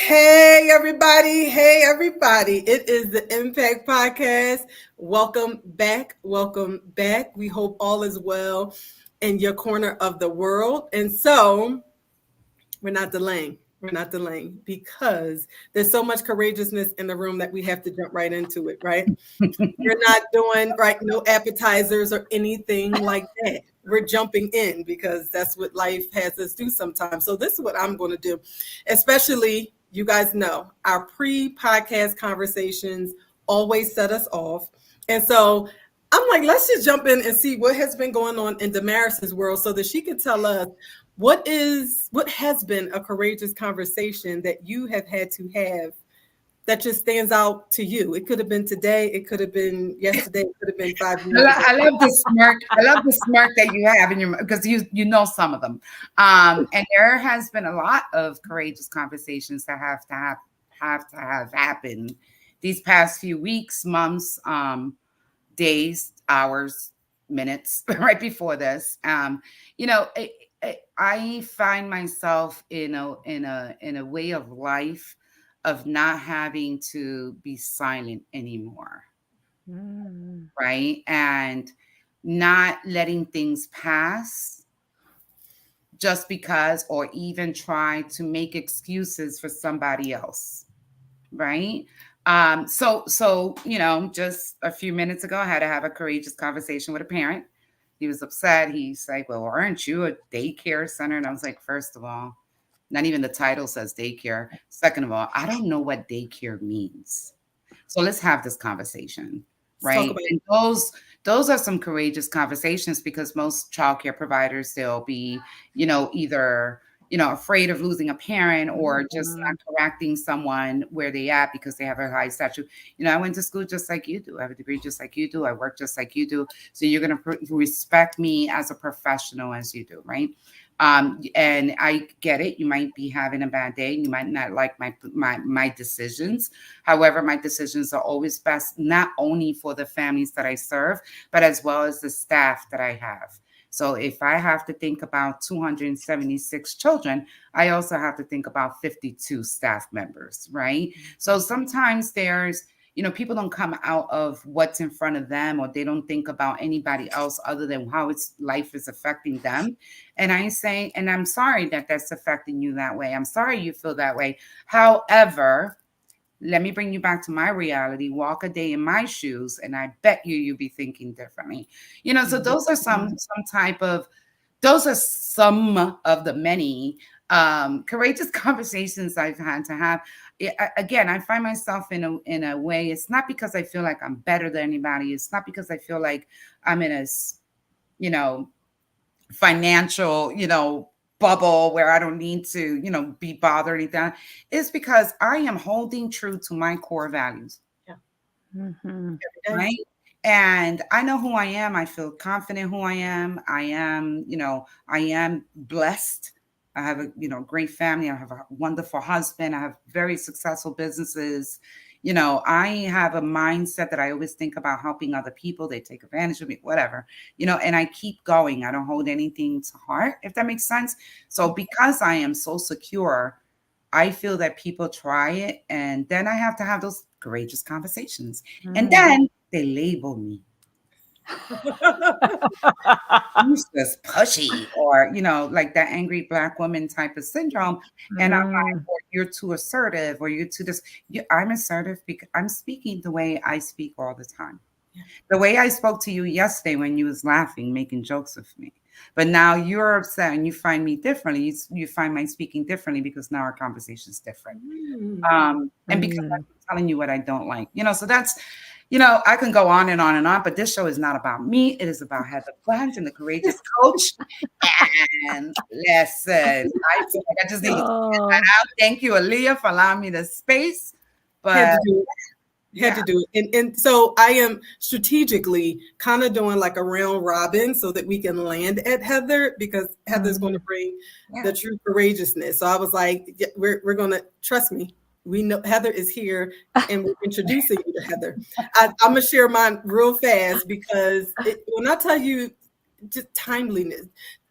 Hey, everybody. Hey, everybody. It is the Impact Podcast. Welcome back. Welcome back. We hope all is well in your corner of the world. And so we're not delaying. We're not delaying because there's so much courageousness in the room that we have to jump right into it, right? We're not doing right, no appetizers or anything like that. We're jumping in because that's what life has us do sometimes. So this is what I'm going to do, especially you guys know our pre-podcast conversations always set us off. And so I'm like, let's just jump in and see what has been going on in Damaris's world so that she can tell us what has been a courageous conversation that you have had to have that just stands out to you. It could have been today. It could have been yesterday. It could have been 5 years ago. I love the smirk. I love the smirk that you have in your because you know some of them. And there has been a lot of courageous conversations that have happened these past few weeks, months, days, hours, minutes, right before this. I find myself in a way of life of not having to be silent anymore. Right. And not letting things pass just because, or even try to make excuses for somebody else. Right. So, just a few minutes ago, I had to have a courageous conversation with a parent. He was upset. He's like, well, aren't you a daycare center? And I was like, first of all, not even the title says daycare. Second of all, I don't know what daycare means. So let's have this conversation, Talk right? about And those are some courageous conversations because most childcare providers, they'll be, either afraid of losing a parent or just not correcting someone where they at because they have a high stature. I went to school just like you do. I have a degree just like you do. I work just like you do. So you're going to respect me as a professional as you do, right? And I get it. You might be having a bad day. You might not like my decisions. However, my decisions are always best, not only for the families that I serve, but as well as the staff that I have. So if I have to think about 276 children, I also have to think about 52 staff members, right? So sometimes people don't come out of what's in front of them, or they don't think about anybody else other than how life is affecting them. And I say, and I'm sorry that that's affecting you that way. I'm sorry you feel that way. However, let me bring you back to my reality. Walk a day in my shoes, and I bet you'll be thinking differently. So those are those are some of the many courageous conversations I've had to have. Again, I find myself in a way. It's not because I feel like I'm better than anybody. It's not because I feel like I'm in a financial bubble where I don't need to be bothered or anything. It's because I am holding true to my core values. Yeah. Right. And I know who I am. I feel confident who I am. I am blessed. I have a great family. I have a wonderful husband. I have very successful businesses. I have a mindset that I always think about helping other people. They take advantage of me, whatever, and I keep going. I don't hold anything to heart, if that makes sense. So because I am so secure, I feel that people try it, and then I have to have those courageous conversations. And then they label me. Useless, pushy, or like that angry Black woman type of syndrome. And I'm like, or you're too assertive, or you're too this. I'm assertive because I'm speaking the way I speak all the time. The way I spoke to you yesterday when you was laughing, making jokes with me. But now you're upset and you find me differently. You find my speaking differently because now our conversation is different. And because I'm telling you what I don't like. So that's, I can go on and on and on, but this show is not about me. It is about Heather Plant and the courageous coach. And listen, I feel like I just need to get that out. Thank you, Aaliyah, for allowing me the space. But had to do it. And so I am strategically kind of doing like a round robin so that we can land at Heather, because Heather's going to bring the true courageousness. So I was like, we're going to, trust me, we know Heather is here and we're introducing you to Heather. I'm going to share mine real fast because when I tell you just timeliness,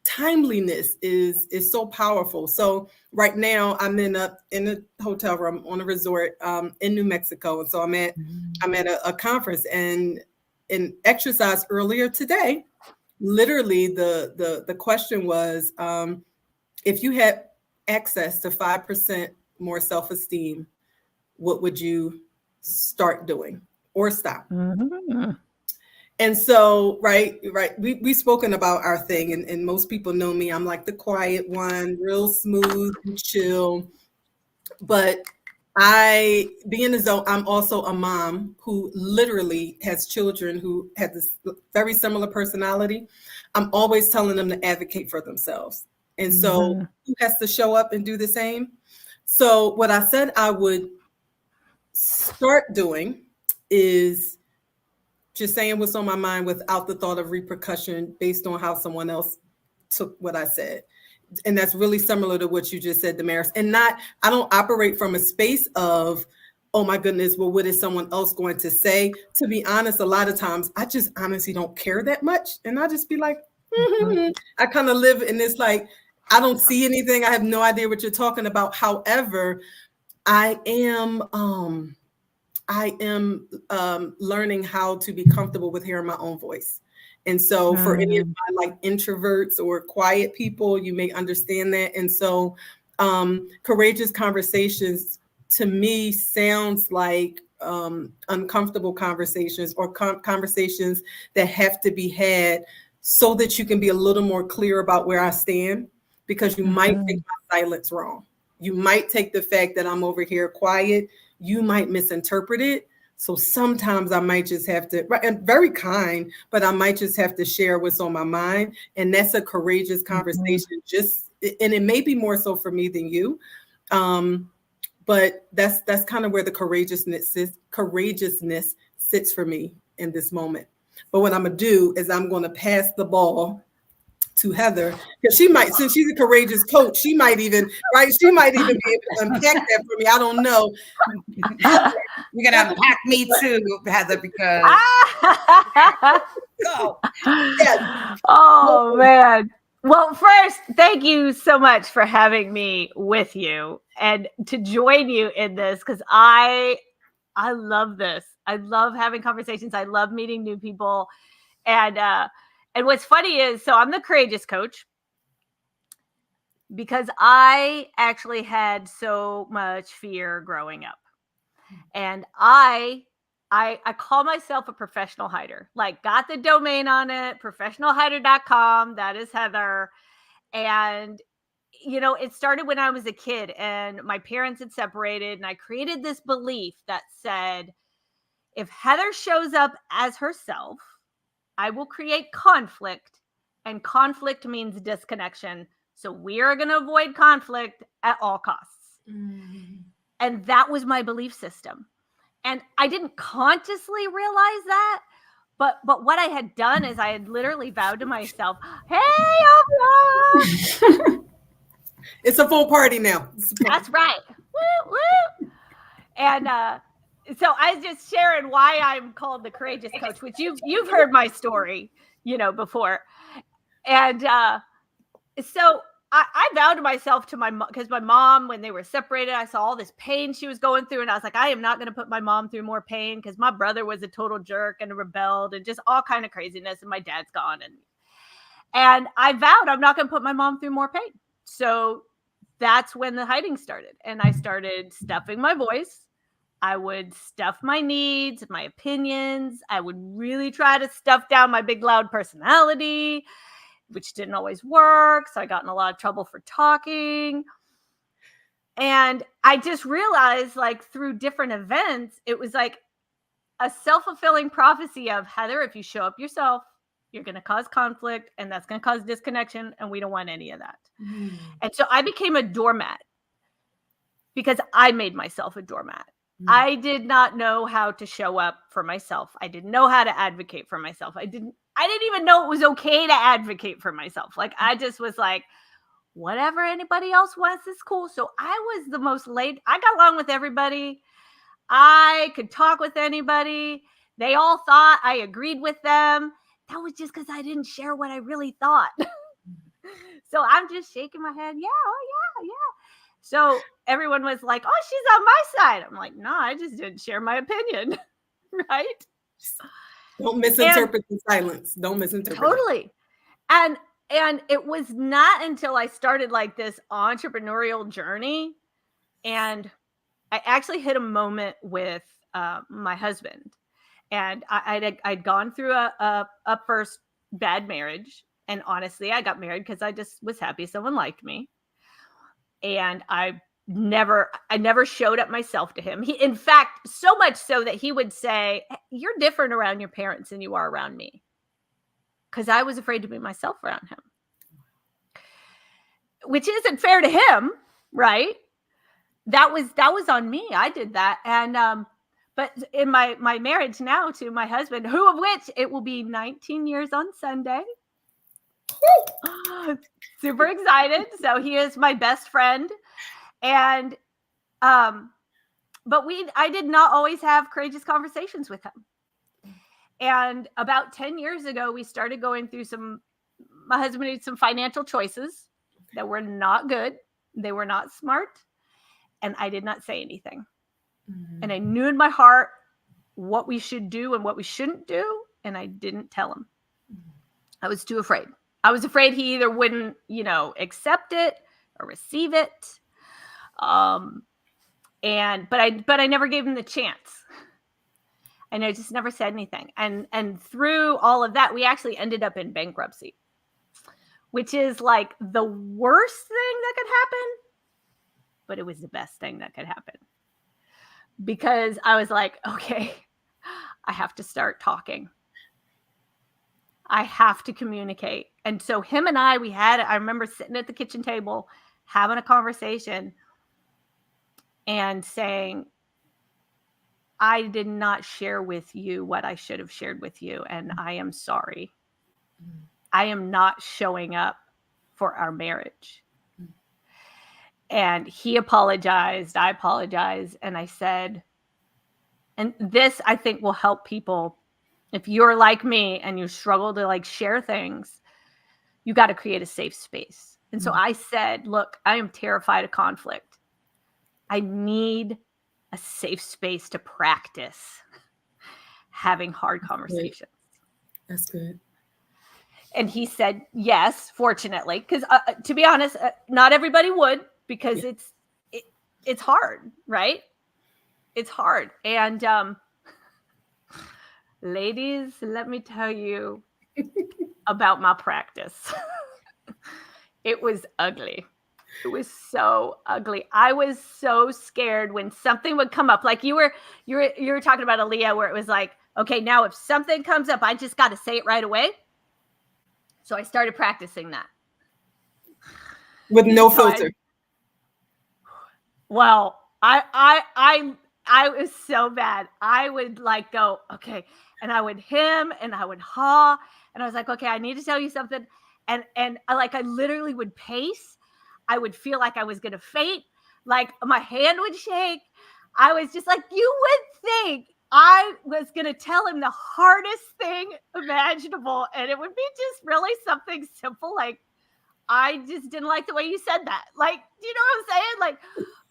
timeliness is so powerful. So right now I'm in a hotel room on a resort in New Mexico, and so I'm at a conference, and in exercise earlier today, literally the question was, if you had access to 5% more self-esteem, what would you start doing or stop? Mhm. And so, right, we've spoken about our thing, and most people know me. I'm like the quiet one, real smooth and chill. But I, being as though I'm also a mom who literally has children who have this very similar personality, I'm always telling them to advocate for themselves. And so, Mhm. who has to show up and do the same? So, what I said I would start doing is just saying what's on my mind without the thought of repercussion based on how someone else took what I said. And that's really similar to what you just said, Damaris. And not, I don't operate from a space of, oh my goodness, well, what is someone else going to say? To be honest, a lot of times I just honestly don't care that much. And I just be like, I kind of live in this like, I don't see anything. I have no idea what you're talking about. However, I am learning how to be comfortable with hearing my own voice. And so for any of Mhm. my like introverts or quiet people, you may understand that. And so courageous conversations to me sounds like uncomfortable conversations or conversations that have to be had so that you can be a little more clear about where I stand, because you might take Mhm. my silence wrong. You might take the fact that I'm over here quiet, you might misinterpret it. So sometimes I might just have to, right, and very kind, but I might just have to share what's on my mind. And that's a courageous Mhm. conversation. Just, and it may be more so for me than you. Um, but that's kind of where the courageousness sits for me in this moment. But what I'm gonna do is I'm gonna pass the ball to Heather, because she might, since she's a courageous coach, she might even, right, she might even be able to unpack that for me. I don't know. You're gonna unpack me too, Heather, because go. Yes. Oh man. Well, first, thank you so much for having me with you and to join you in this, because I love this. I love having conversations. I love meeting new people. And what's funny is, so I'm the courageous coach because I actually had so much fear growing up. And I call myself a professional hider. Like, got the domain on it, professionalhider.com. That is Heather. And it started when I was a kid and my parents had separated, and I created this belief that said, if Heather shows up as herself, I will create conflict, and conflict means disconnection. So we are going to avoid conflict at all costs. Mm. And that was my belief system. And I didn't consciously realize that, but what I had done is I had literally vowed to myself, "Hey, Oprah!" It's a full party now. That's right. Woo, woo. And so I was just sharing why I'm called the courageous coach, which you've heard my story, before. And so I vowed to myself, to my mom, because my mom, when they were separated, I saw all this pain she was going through, and I was like, I am not going to put my mom through more pain, because my brother was a total jerk and rebelled and just all kind of craziness, and my dad's gone, and I vowed I'm not going to put my mom through more pain. So that's when the hiding started, and I started stuffing my voice. I would stuff my needs, my opinions. I would really try to stuff down my big, loud personality, which didn't always work. So I got in a lot of trouble for talking. And I just realized, like, through different events, it was like a self-fulfilling prophecy of, Heather, if you show up yourself, you're going to cause conflict, and that's going to cause disconnection. And we don't want any of that. Mm. And so I became a doormat because I made myself a doormat. Mm. I did not know how to show up for myself. I didn't know how to advocate for myself. I didn't even know it was okay to advocate for myself. Like, I just was like, whatever anybody else wants is cool. So I was the most I got along with everybody. I could talk with anybody. They all thought I agreed with them. That was just because I didn't share what I really thought. So I'm just shaking my head. Yeah, oh yeah, yeah. So everyone was like, oh, she's on my side. I'm like, no, I just didn't share my opinion. Right. Don't And misinterpret the silence. Don't misinterpret it. totally. And it was not until I started like this entrepreneurial journey, and I actually hit a moment with my husband, and I'd gone through a first bad marriage, and honestly, I got married because I just was happy someone liked me, and I never showed up myself to him. He, in fact, so much so that he would say, "You're different around your parents than you are around me," because I was afraid to be myself around him, which isn't fair to him, right? That was on me. I did that, and but in my marriage now to my husband, who of which it will be 19 years on Sunday. Super excited. So he is my best friend, and but I did not always have courageous conversations with him. And about 10 years ago, we started going through my husband made some financial choices that were not good. They were not smart. And I did not say anything. And I knew in my heart what we should do and what we shouldn't do. And I didn't tell him. I was too afraid. I was afraid he either wouldn't, accept it or receive it. But I never gave him the chance. And I just never said anything. And through all of that, we actually ended up in bankruptcy, which is like the worst thing that could happen. But it was the best thing that could happen. Because I was like, okay, I have to start talking. I have to communicate. And so him and I remember sitting at the kitchen table, having a conversation and saying, I did not share with you what I should have shared with you. And I am sorry. I am not showing up for our marriage. And he apologized. I apologized. And I said, and this I think will help people. If you're like me and you struggle to like share things, you got to create a safe space. And so I said, look, I am terrified of conflict. I need a safe space to practice having hard conversations. That's good. And he said, yes, fortunately, because to be honest, not everybody would, because it's hard, right? It's hard. And ladies, let me tell you about my practice. It was ugly. It was so ugly. I was so scared when something would come up. Like you were talking about Aaliyah, where it was like, okay, now if something comes up, I just got to say it right away. So I started practicing that. With no filter. Well, I was so bad. I would like go, okay. And I would hem and I would haw. And I was like, okay, I need to tell you something. And I literally would pace. I would feel like I was going to faint. Like my hand would shake. I was just like, you would think I was going to tell him the hardest thing imaginable. And it would be just really something simple. Like, I just didn't like the way you said that. Like, do you know what I'm saying? Like,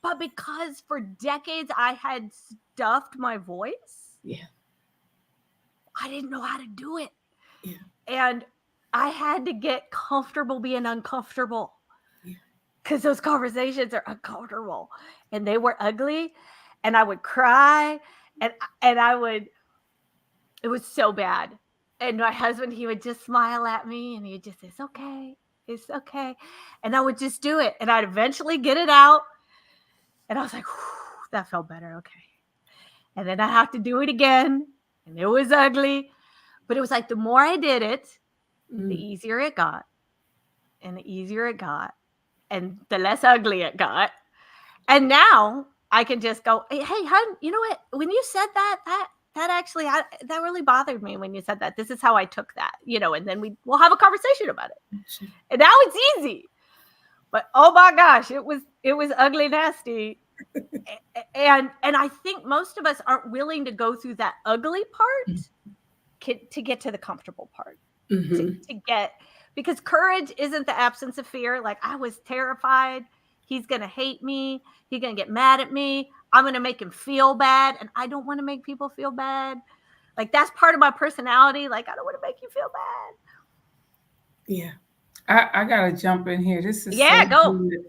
but because for decades I had stuffed my voice. Yeah. I didn't know how to do it. Yeah. And I had to get comfortable being uncomfortable. Because those conversations are uncomfortable. And they were ugly. And I would cry. And it was so bad. And my husband, he would just smile at me. And he would just say, it's okay. It's okay. And I would just do it. And I'd eventually get it out. And I was like, that felt better. Okay. And then I have to do it again. And it was ugly. But it was like the more I did it, the easier it got. And the easier it got. And the less ugly it got. And now I can just go, hey, hon, you know what? When you said that actually, that really bothered me when you said that. This is how I took that, and then we'll have a conversation about it. And now it's easy. But oh my gosh, it was ugly, nasty. And I think most of us aren't willing to go through that ugly part to get to the comfortable part. To get because courage isn't the absence of fear. Like, I was terrified. He's going to hate me. He's going to get mad at me. I'm going to make him feel bad. And I don't want to make people feel bad. Like, that's part of my personality. Like, I don't want to make you feel bad. Yeah. I gotta jump in here. This is Yeah, so go. good.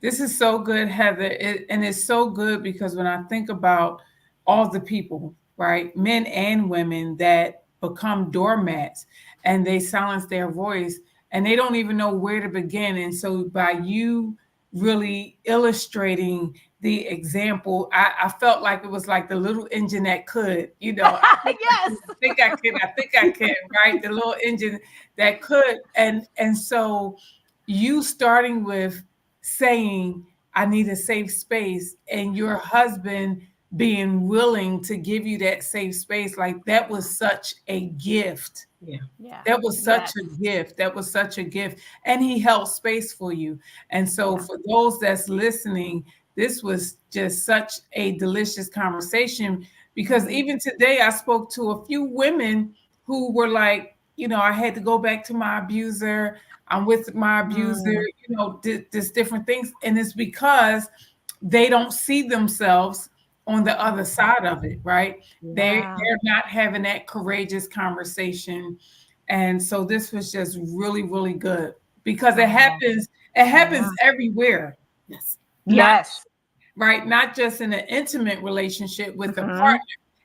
This is so good, Heather. And it's so good because when I think about all the people, right, men and women that become doormats and they silence their voice and they don't even know where to begin. And so by you really illustrating the example, I felt like it was like the little engine that could, Yes. I think I can, right? The little engine that could. And so you starting with saying, I need a safe space, and your husband being willing to give you that safe space, like that was such a gift. Yeah. Yeah. That was such Yes. a gift. That was such a gift. And he held space for you. And so Yeah. for those that's listening, this was just such a delicious conversation because even today I spoke to a few women who were like, I had to go back to my abuser. I'm with my abuser, this different things. And it's because they don't see themselves on the other side of it, right? Yeah. They're not having that courageous conversation. And so this was just really, really good because it happens everywhere. Yes. Not Yes. right, not just in an intimate relationship with a Mhm. partner.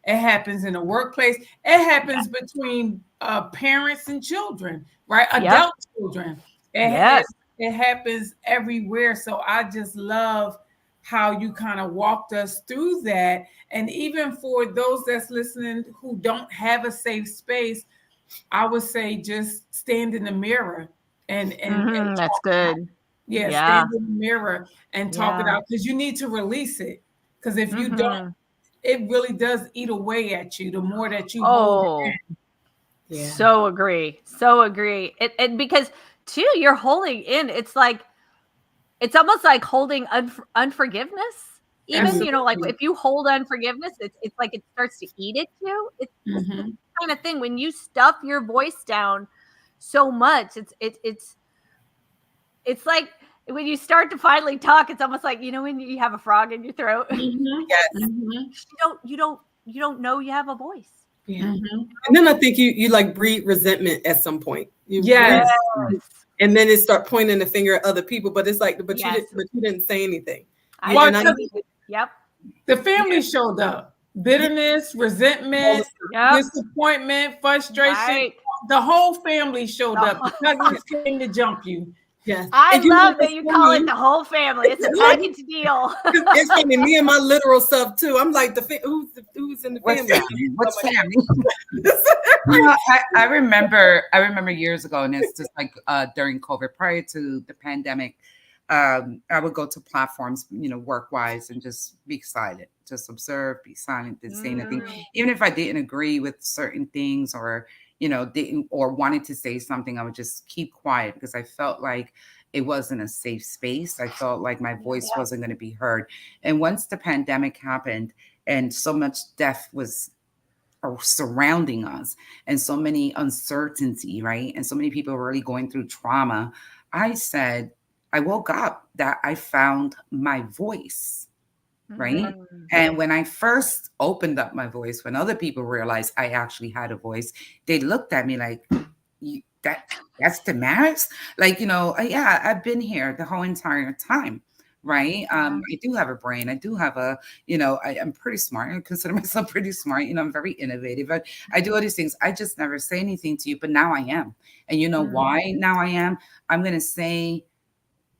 It happens in a workplace. It happens between parents and children, right? Yep. Adult children. Yes. It happens everywhere. So I just love how you kind of walked us through that. And even for those that's listening who don't have a safe space, I would say just stand in the mirror and That's talk it out. good. Yeah, Yeah. stand in the mirror and talk it Yeah. out because you need to release it. Because if you don't, Mhm. it really does eat away at you the more that you hold it Oh, in. Yeah. so agree. So agree. And because too, you're holding in. It's almost like holding unforgiveness. Even, Mhm. like Absolutely. if you hold unforgiveness, it's like it starts to eat at you. It's the Hmm. kind of thing when you stuff your voice down so much. It's like when you start to finally talk. It's almost like when you have a frog in your throat. Hmm. Yes. Hmm. You don't know you have a voice. Yeah. Hmm. And then I think you like breed resentment at some point. You breed, Yes. Yes. and then it start pointing the finger at other people. But it's like, Yes. but you didn't say anything. I You, Well, and didn't I say because need anything. Yep. the family yeah, showed up. yeah, Bitterness, all the resentment, stuff. Yep. disappointment, frustration. Right. The whole family The showed up. The whole- cousins came to jump you. Yes. I And you know love that what's you call it funny? the whole family. It's a package deal. It's funny. Me and my literal stuff too. I'm like who's in the What's family? family? What's I'm family? like, I remember years ago, and it's just like during COVID, prior to the pandemic, I would go to platforms, work wise, and just be silent, just observe, be silent, didn't say anything, Mm, even if I didn't agree with certain things or didn't or wanted to say something, I would just keep quiet because I felt like it wasn't a safe space. I felt like my voice yeah. wasn't going to be heard. And once the pandemic happened and so much death was surrounding us and so many uncertainty, right? And so many people were really going through trauma. I woke up that I found my voice, right? Mm, And when I first opened up my voice, when other people realized I actually had a voice, they looked at me like, that's Damaris? Like, yeah, I've been here the whole entire time. Right. yeah. I do have a brain. I do have I'm pretty smart. I consider myself pretty smart. I'm very innovative. I do all these things. I just never say anything to you, but now I am. And you know Mm, why now I am? I'm going to say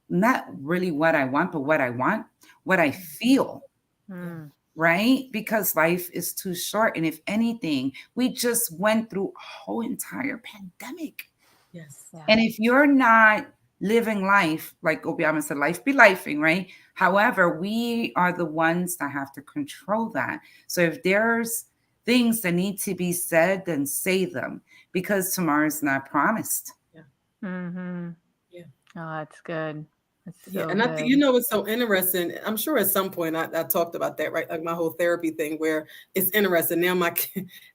not really what I want, but what I want, what I feel, yeah, mm, right? Because life is too short. And if anything, we just went through a whole entire pandemic. yes, yeah. And if you're not living life, like Obiama said, life be lifing, right? However, we are the ones that have to control that. So if there's things that need to be said, then say them because tomorrow's not promised. yeah, Mm-hmm. yeah. Oh, that's good. That's Yeah, so and I good. think it's so interesting. I'm sure at some point I talked about that, right? Like my whole therapy thing, where it's interesting. Now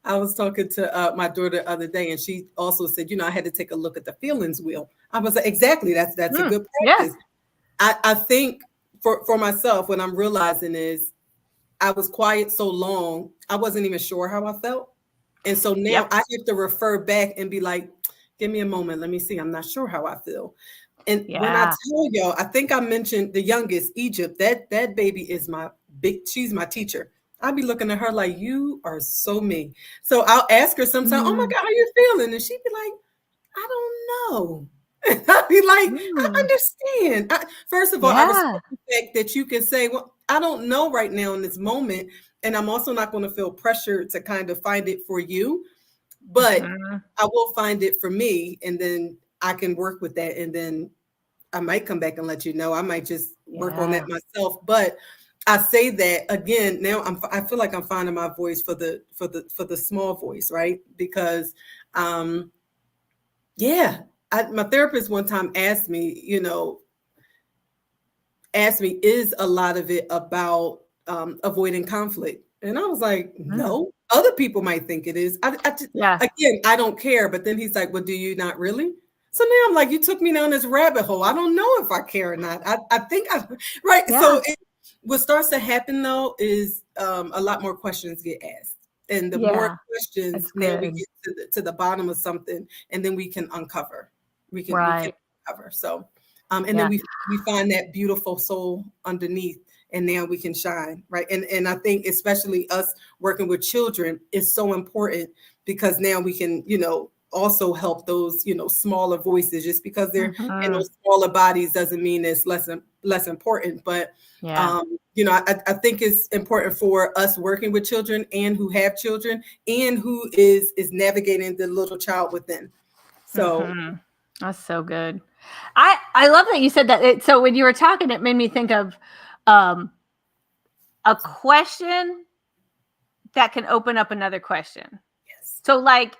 I was talking to my daughter the other day, and she also said, I had to take a look at the feelings wheel. I was like, exactly. That's a good Yeah. practice. I think for myself, what I'm realizing is I was quiet so long, I wasn't even sure how I felt. And so now Yep. I have to refer back and be like, give me a moment. Let me see. I'm not sure how I feel. And when I Yeah. tell y'all, I think I mentioned the youngest, Egypt. That baby is she's my teacher. I'll be looking at her like, you are so me. So I'll ask her sometimes, oh my Mm. God, how you feeling? And she'd be like, I don't know. I'd be like, I Mm. understand. First of all, I Yeah. respect the fact that you can say, well, I don't know right now in this moment. And I'm also not going to feel pressure to kind of find it for you, but Mhm. I will find it for me. And then I can work with that. And then I might come back and let you know. I might just work on that Yeah. myself. But I say that again, now I feel like I'm finding my voice for the small voice, right? Because yeah, my therapist one time asked me, is a lot of it about avoiding conflict? And I was like, Mm. no. Other people might think it is. Yeah. Again, I don't care. But then he's like, well, do you not really? So now I'm like, you took me down this rabbit hole. I don't know if I care or not. I think right. Yeah. So what starts to happen though is a lot more questions get asked. And the more Yeah. questions, That's now we good. get to the bottom of something, and then we can uncover. We can Right. uncover. So and then Yeah. we find that beautiful soul underneath, and now we can shine, right? And I think especially us working with children is so important, because now we can also help those smaller voices. Just because they're in Mhm. those smaller bodies doesn't mean it's less important. But Yeah. I think it's important for us working with children, and who have children, and who is navigating the little child within. So Mhm. That's so good. I love that you said that. So when you were talking, it made me think of um, a question that can open up another question. yes. So like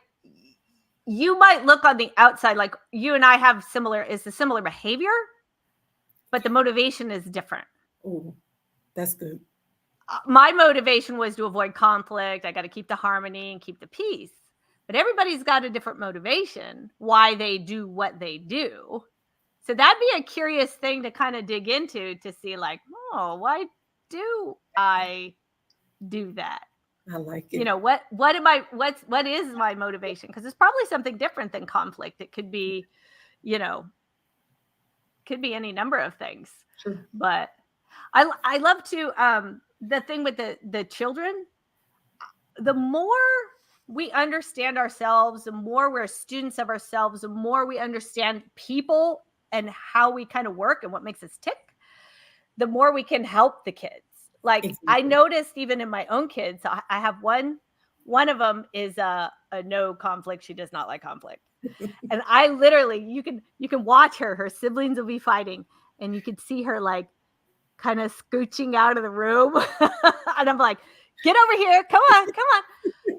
you might look on the outside like you and I have a similar behavior, but the motivation is different. Oh, that's good. My motivation was to avoid conflict. I got to keep the harmony and keep the peace. But everybody's got a different motivation why they do what they do. So that'd be a curious thing to kind of dig into to see like, oh, why do I do that? I like it. What is my motivation? Because it's probably something different than conflict. It you know, could be any number of things. True. But I love to the thing with the children, the more we understand ourselves, the more we're students of ourselves, the more we understand people and how we kind of work and what makes us tick, the more we can help the kids. Like I Exactly. noticed even in my own kids, I have one of them is a no conflict. She does not like conflict. And I literally, you can watch her siblings will be fighting and you can see her like kind of scooching out of the room. And I'm like, get over here. Come on, come on.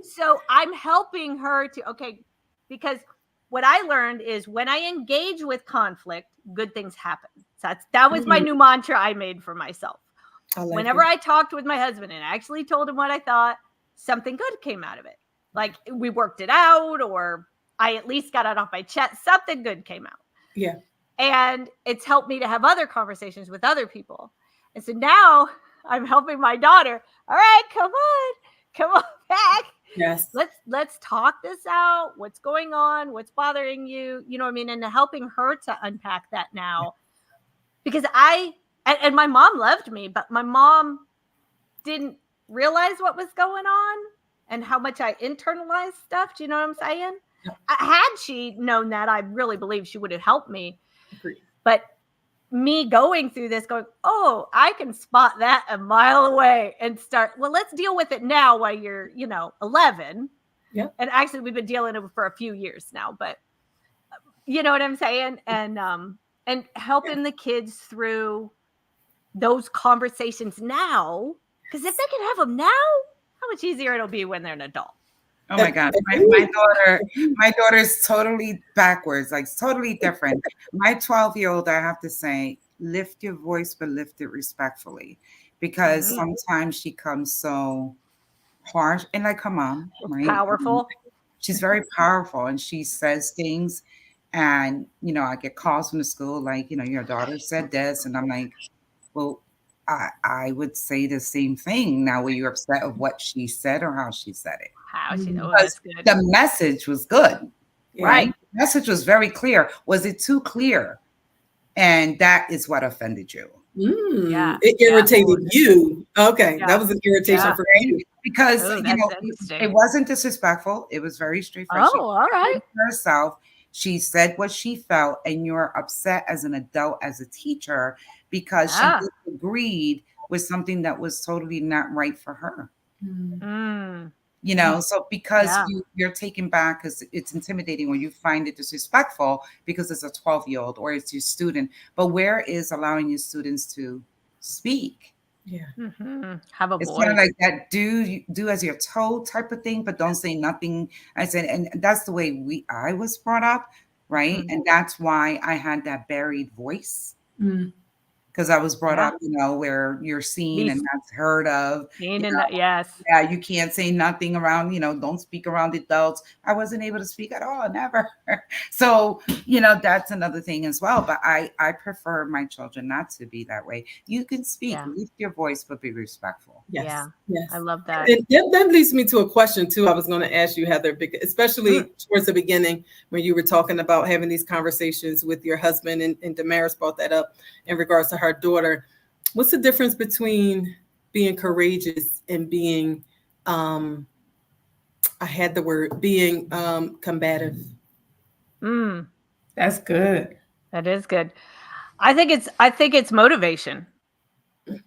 So I'm helping her to, okay, because what I learned is when I engage with conflict, good things happen. So that was my Mm, new mantra I made for myself. I like Whenever it. I talked with my husband and I actually told him what I thought, something good came out of it. Like we worked it out, or I at least got it off my chest. Something good came out. Yeah. And it's helped me to have other conversations with other people. And so now I'm helping my daughter. All right, come on back. Yes. Let's talk this out. What's going on? What's bothering you? You know what I mean? And helping her to unpack that now. Because and my mom loved me, but my mom didn't realize what was going on and how much I internalized stuff. Do you know what I'm saying? Yeah. Had she known that, I really believe she would have helped me. Agree. But me going through this, going, oh, I can spot that a mile away and start, well, let's deal with it now while you're, 11. Yeah. And actually, we've been dealing with it for a few years now, but you know what I'm saying? And helping the kids through those conversations now, because if they can have them now, how much easier it'll be when they're an adult. Oh my God. My daughter's totally backwards, like totally different. My 12-year-old, I have to say, lift your voice, but lift it respectfully, because sometimes she comes so harsh, and like her mom, right? Powerful. She's very powerful, and she says things, and I get calls from the school like, your daughter said this, and I'm like, well, I would say the same thing. Now, were you upset of what she said or how she said it? How she? Oh, Because that's good. the message was good, right? Right. The message was very clear. Was it too clear? And that is what offended you. Yeah. It Yeah. irritated you. Okay, Yeah. that was an irritation Yeah. for you. Because Oh, that's interesting. it wasn't disrespectful. It was very straightforward. Oh, all right. Herself, she said what she felt, and you're upset as an adult, as a teacher, because she Yeah. disagreed with something that was totally not right for her. Mm. So because Yeah. you're taken back because it's intimidating, or you find it disrespectful because it's a 12-year-old or it's your student. But where is allowing your students to speak? Yeah. Have a It's voice. kind of like that do as you're told type of thing, but don't say nothing. I said, and that's the way I was brought up, right? And that's why I had that buried voice. Because I was brought up, where you're seen and not heard of. Yes. Yeah, you can't say nothing around, don't speak around adults. I wasn't able to speak at all, never. So, that's another thing as well. But I prefer my children not to be that way. You can speak, lift your voice, but be respectful. Yes. Yeah. Yes. I love that. And that leads me to a question too. I was going to ask you, Heather, especially towards the beginning when you were talking about having these conversations with your husband, and Damaris brought that up in regards to her daughter. What's the difference between being courageous and being, I had the word, being combative? That's good. That is good. I think it's motivation.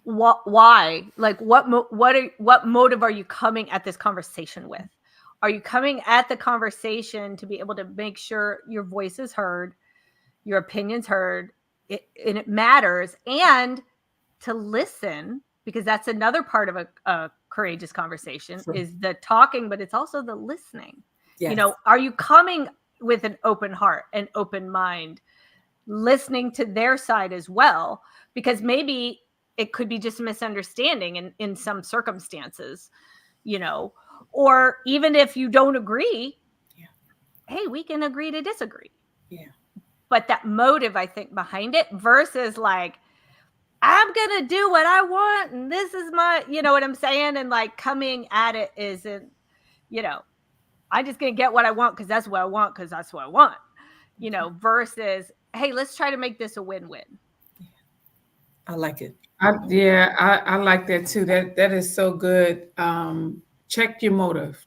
Why? Like what motive are you coming at this conversation with? Are you coming at the conversation to be able to make sure your voice is heard, your opinions heard, and it matters, and to listen, because that's another part of a courageous conversation is the talking, but it's also the listening. Yes. Are you coming with an open heart and open mind, listening to their side as well? Because maybe it could be just a misunderstanding in some circumstances, or even if you don't agree, hey, we can agree to disagree. Yeah. But that motive, I think, behind it versus like, I'm going to do what I want and this is my, you know what I'm saying? And like coming at it isn't, I'm just going to get what I want because that's what I want because that's what I want, versus, hey, let's try to make this a win-win. I like it. I like that too. That is so good. Check your motive.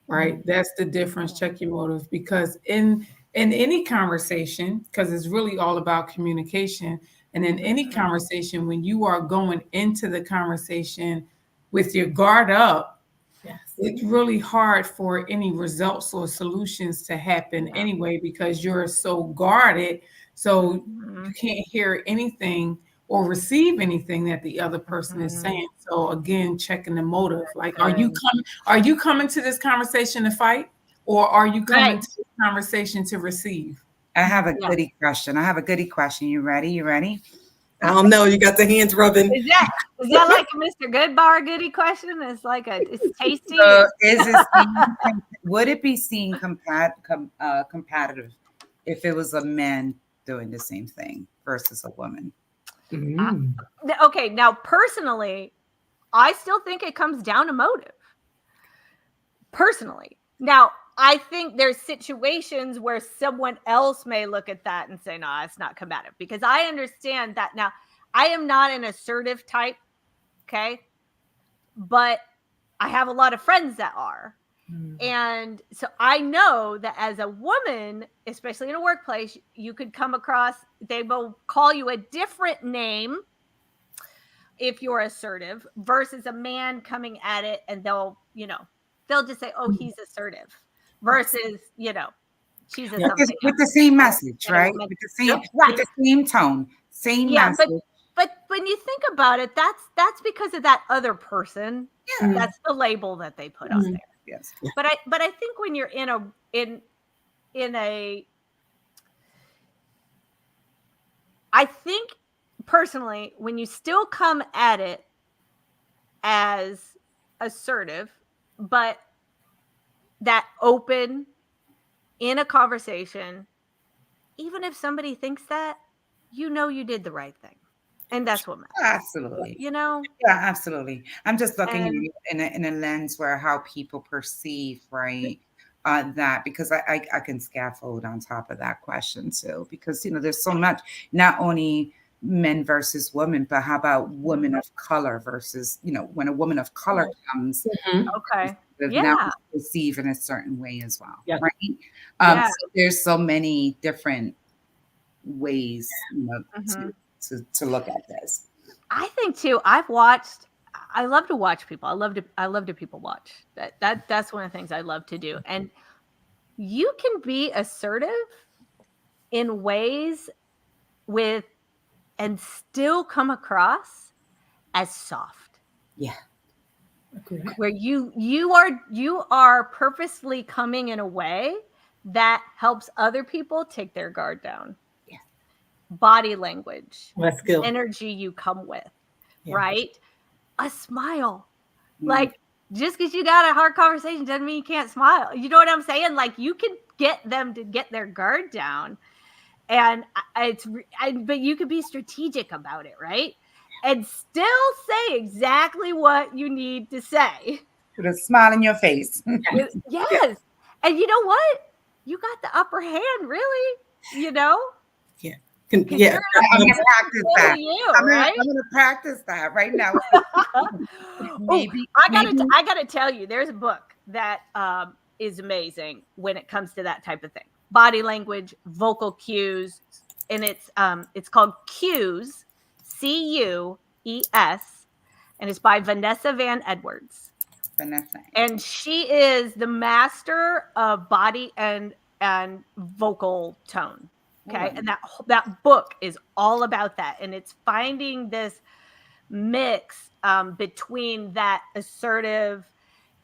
Right? That's the difference. Check your motive, because in any conversation, because it's really all about communication, and in any conversation, when you are going into the conversation with your guard up, it's really hard for any results or solutions to happen anyway, because you're so guarded. So you can't hear anything or receive anything that the other person is saying. So again, checking the motive. Like, are you coming to this conversation to fight, or are you coming to this conversation to receive? I have a goody question. You ready? I don't know. You got the hands rubbing. Is that like a Mr. Goodbar goody question? It's like it's tasty. Would it be seen competitive if it was a man doing the same thing versus a woman? Okay, now personally, I still think it comes down to motive. Personally. Now, I think there's situations where someone else may look at that and say, no, it's not combative, because I understand that. Now, I am not an assertive type, okay? But I have a lot of friends that are. And so I know that as a woman, especially in a workplace, you could come across, they will call you a different name if you're assertive versus a man coming at it and they'll just say, oh, he's assertive versus, she's a something with the same message, right? With the same tone, same message. But when you think about it, that's because of that other person. Yeah. That's the label that they put on there. Yes. But I think when you're in a I think personally, when you still come at it as assertive, but that open in a conversation, even if somebody thinks that, you know you did the right thing. And that's what matters. Absolutely. You know? Yeah, absolutely. I'm just looking And in a lens where how people perceive, right? That because I can scaffold on top of that question too, because there's so much, not only men versus women, but how about women of color versus, when a woman of color comes, Mhm. okay. now Yeah. perceived in a certain way as well, Yeah. right? Yeah. So there's so many different ways, Mhm. to look at this. I think too, I love to watch people. I love to people watch. That's one of the things I love to do. And you can be assertive in ways with and still come across as soft. Yeah. Okay. Where you are purposely coming in a way that helps other people take their guard down. Yeah. Body language, Well, that's good. energy you come with, Yeah. right? A smile. Mm. Like, just because you got a hard conversation doesn't mean you can't smile. You know what I'm saying? Like, you can get them to get their guard down, and but you could be strategic about it, right? And still say exactly what you need to say. With a smile in your face. Yes. And you know what? You got the upper hand, really, you know? Yeah. Because Yeah. I'm gonna practice that. you, I'm right? gonna practice that right now. Maybe I gotta tell you, there's a book that is amazing when it comes to that type of thing. Body language, vocal cues, and it's called Cues, Cues, and it's by Vanessa Van Edwards. Vanessa. And she is the master of body and vocal tone. Okay. Oh, And that book is all about that. And it's finding this mix between that assertive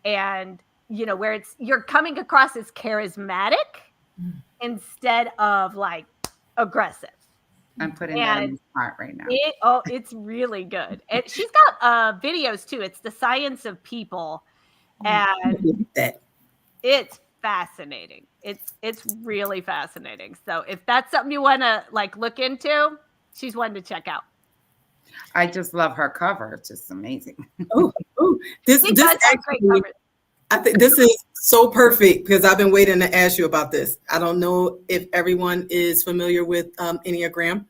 and, where you're coming across as charismatic instead of like aggressive. I'm putting that in my heart right now. It's really good. And she's got videos too. It's The Science of People. And that. it's fascinating. It's really fascinating. So if that's something you want to like look into, she's one to check out. I just love her cover. It's just amazing. Oh, this She does have great actually, covers. I think this is so perfect because I've been waiting to ask you about this. I don't know if everyone is familiar with Enneagram.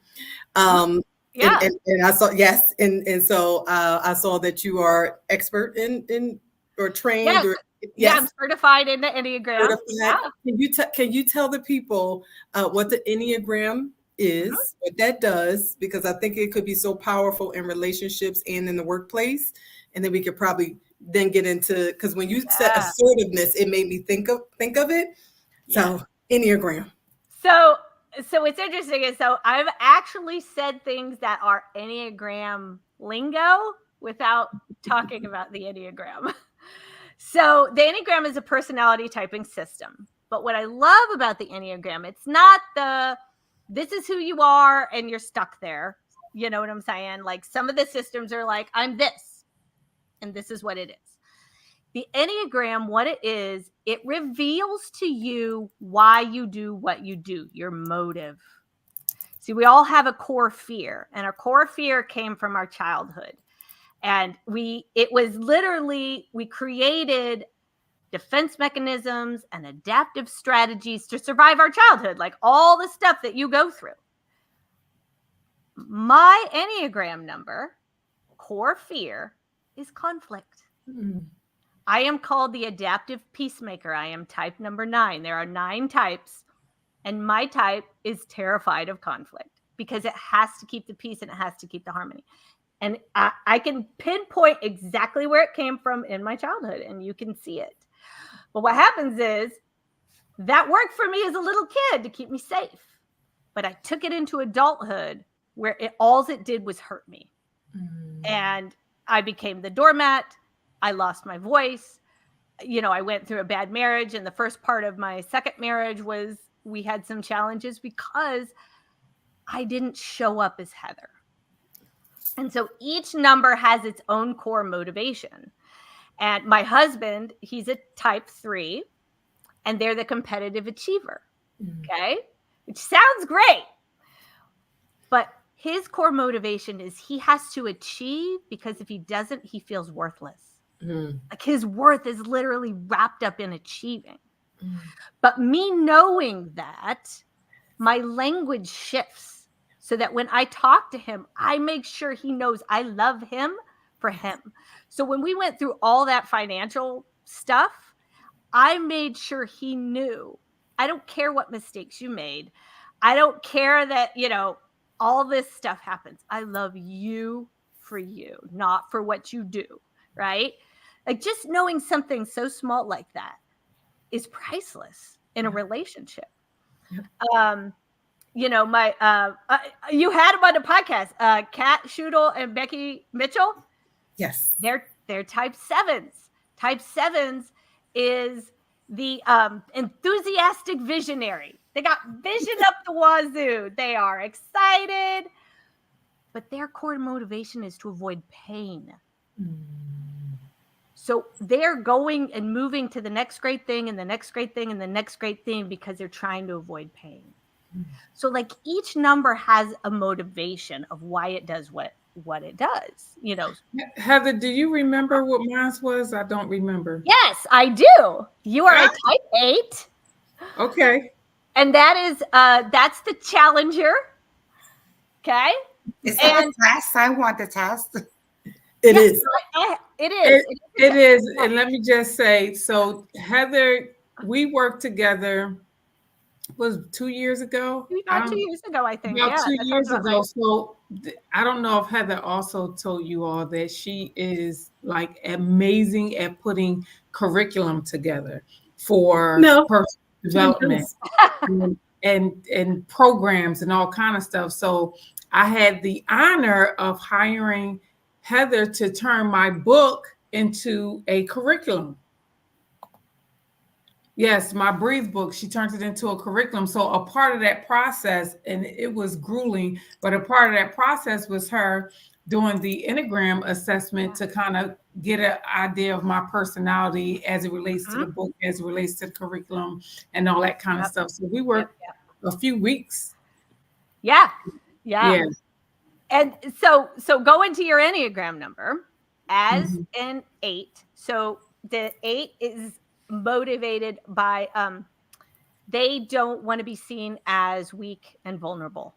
Yeah. And I saw, yes, and so I saw that you are expert in or trained Yes. or Yeah, I'm certified in the Enneagram. certified. Yeah. Can you tell the people what the Enneagram is, what that does? Because I think it could be so powerful in relationships and in the workplace. And then we could probably then get into, because when you said assertiveness, it made me think of it. So Enneagram. So it's interesting. So I've actually said things that are Enneagram lingo without talking about the Enneagram. So the Enneagram is a personality typing system. But what I love about the Enneagram, it's not this is who you are and you're stuck there. You know what I'm saying? Like some of the systems are like, I'm this, and this is what it is. The Enneagram, what it is, it reveals to you why you do what you do, your motive. See, we all have a core fear, and our core fear came from our childhood. And we created defense mechanisms and adaptive strategies to survive our childhood, like all the stuff that you go through. My Enneagram number, core fear, is conflict. I am called the adaptive peacemaker. I am type number 9. There are 9 types, and my type is terrified of conflict because it has to keep the peace and it has to keep the harmony. And I can pinpoint exactly where it came from in my childhood, and you can see it. But what happens is that worked for me as a little kid to keep me safe. But I took it into adulthood where all it did was hurt me. And I became the doormat. I lost my voice. I went through a bad marriage, and the first part of my second marriage was we had some challenges because I didn't show up as Heather. And so each number has its own core motivation. And my husband, he's a type 3, and they're the competitive achiever. Okay. Which sounds great. But his core motivation is he has to achieve, because if he doesn't, he feels worthless. Like his worth is literally wrapped up in achieving. But me knowing that, my language shifts so that when I talk to him, I make sure he knows I love him for him. So when we went through all that financial stuff, I made sure he knew, I don't care what mistakes you made. I don't care that, all this stuff happens. I love you for you, not for what you do, right? Like just knowing something so small like that is priceless in a relationship. My you had them on the podcast, Kat Schudel and Becky Mitchell. Yes, they're type 7s. Type 7s is the enthusiastic visionary. They got vision up the wazoo. They are excited, but their core motivation is to avoid pain. So they're going and moving to the next great thing and the next great thing and the next great thing because they're trying to avoid pain. So like each number has a motivation of why it does what it does, Heather, do you remember what mine was? I don't remember. Yes, I do. You are a type 8. Okay. And that is that's the challenger. Okay. Is that a test? I want the test. It is. It is. It is. And let me just say, so Heather, we worked together, was 2 years ago? About 2 years ago, I think. About 2 years ago. Right. So I don't know if Heather also told you all that she is like amazing at putting curriculum together for personal development and programs and all kind of stuff. So I had the honor of hiring Heather to turn my book into a curriculum. Yes, my Breathe book, she turned it into a curriculum. So a part of that process, and it was grueling, but a part of that process was her doing the Enneagram assessment to kind of get an idea of my personality as it relates to the book, as it relates to the curriculum and all that kind of stuff. So we worked a few weeks. Yeah. And so go into your Enneagram number as an 8. So the 8 is motivated by they don't want to be seen as weak and vulnerable,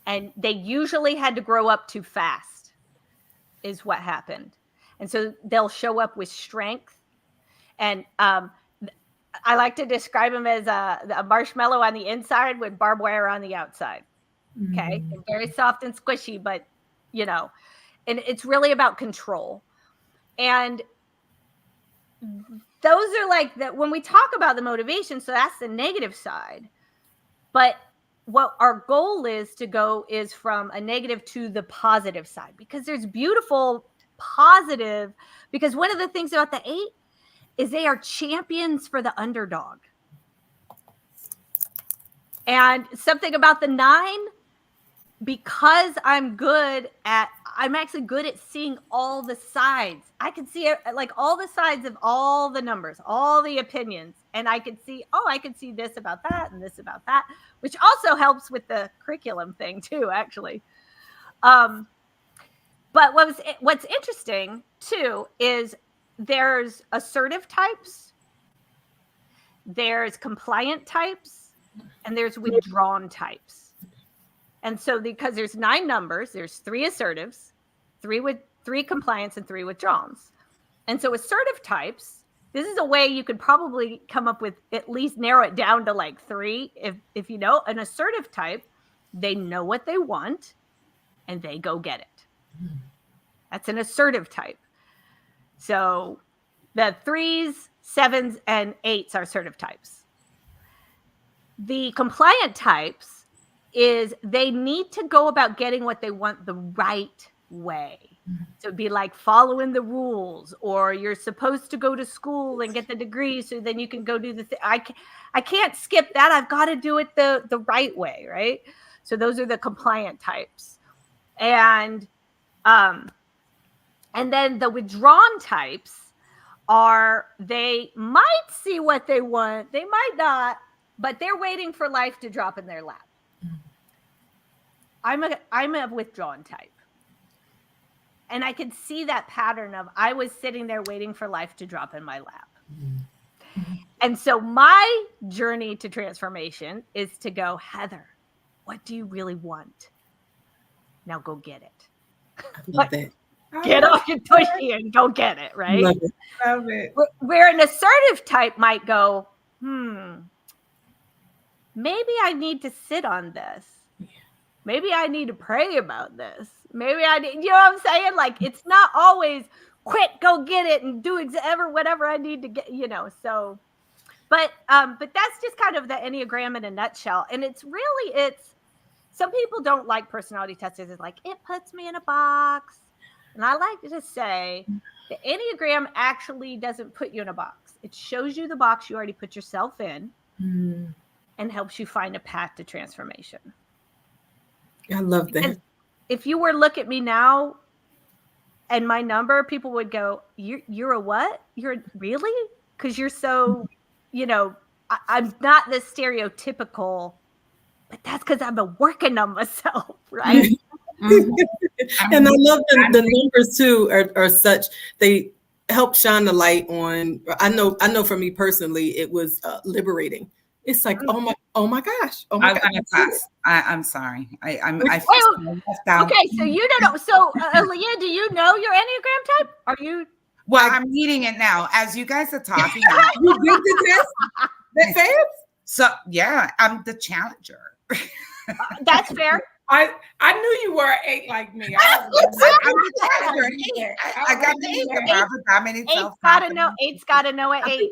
and they usually had to grow up too fast is what happened, and so they'll show up with strength, and I like to describe them as a marshmallow on the inside with barbed wire on the outside. Okay. And very soft and squishy, but and it's really about control. And those are like that when we talk about the motivation. So that's the negative side. But what our goal is to go is from a negative to the positive side, because there's beautiful positive, because one of the things about the 8 is they are champions for the underdog. And something about the 9, because I'm actually good at seeing all the sides. I can see it, like all the sides of all the numbers, all the opinions. And I can see, I can see this about that and this about that, which also helps with the curriculum thing too, actually. But what's interesting too is there's assertive types, there's compliant types, and there's withdrawn types. And so because there's 9 numbers, there's 3 assertives, 3 compliance, and 3 withdrawals. And so assertive types, this is a way you could probably come up with, at least narrow it down to like 3. If you know an assertive type, they know what they want and they go get it. That's an assertive type. So the 3s, 7s, and 8s are assertive types. The compliant types is they need to go about getting what they want the right way. So it'd be like following the rules, or you're supposed to go to school and get the degree so then you can go do the thing. I can't skip that. I've got to do it the right way, right? So those are the compliant types. And then the withdrawn types they might see what they want, they might not, but they're waiting for life to drop in their lap. I'm a withdrawn type. And I could see that pattern of I was sitting there waiting for life to drop in my lap. And so my journey to transformation is to go, Heather, what do you really want? Now go get it. I love that. Get off your tushy and go get it, right? Love it. Love it. Where an assertive type might go, maybe I need to sit on this. Maybe I need to pray about this. Maybe I need, you know what I'm saying? Like, it's not always quick, go get it and do whatever I need to get, so, but that's just kind of the Enneagram in a nutshell. And it's some people don't like personality tests. It's like, it puts me in a box. And I like to say the Enneagram actually doesn't put you in a box. It shows you the box you already put yourself in and helps you find a path to transformation. I love that. Because if you were to look at me now and my number, people would go, you're a what? You're really? Because you're so, I'm not the stereotypical, but that's because I've been working on myself, right? And I love the numbers too are such, they help shine the light on, I know for me personally, it was liberating. It's like, oh my gosh. Oh my gosh. I'm sorry. I feel left out. Okay, so you don't know. So Aaliyah, do you know your Enneagram type? Are you? Well, I'm reading it now. As you guys are talking. You did the test? That fast? So yeah, I'm the challenger. That's fair. I knew you were an 8 like me. I'm the challenger. I got the 8. Eight's gotta know an 8.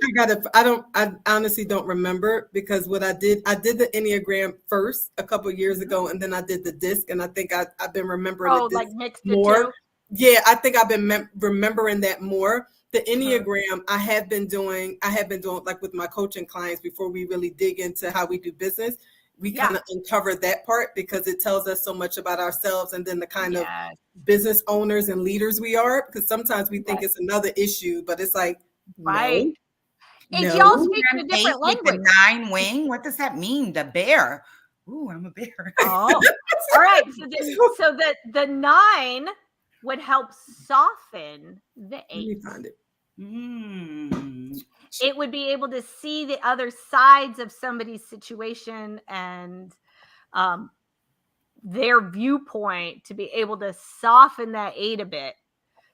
I honestly don't remember, because what I did the Enneagram first a couple of years ago, and then I did the disc, and I think I've been remembering the disc like mixed more. Two? Yeah, I think I've been remembering that more. The Enneagram, I have been doing like with my coaching clients before we really dig into how we do business. We kind of uncover that part because it tells us so much about ourselves and then the kind of business owners and leaders we are. Because sometimes we think it's another issue, but it's like, right. No. Y'all speak a different language. The 9 wing. What does that mean? The bear. Ooh, I'm a bear. Oh, all right. So the 9 would help soften the 8. Let me find it. It would be able to see the other sides of somebody's situation and their viewpoint, to be able to soften that 8 a bit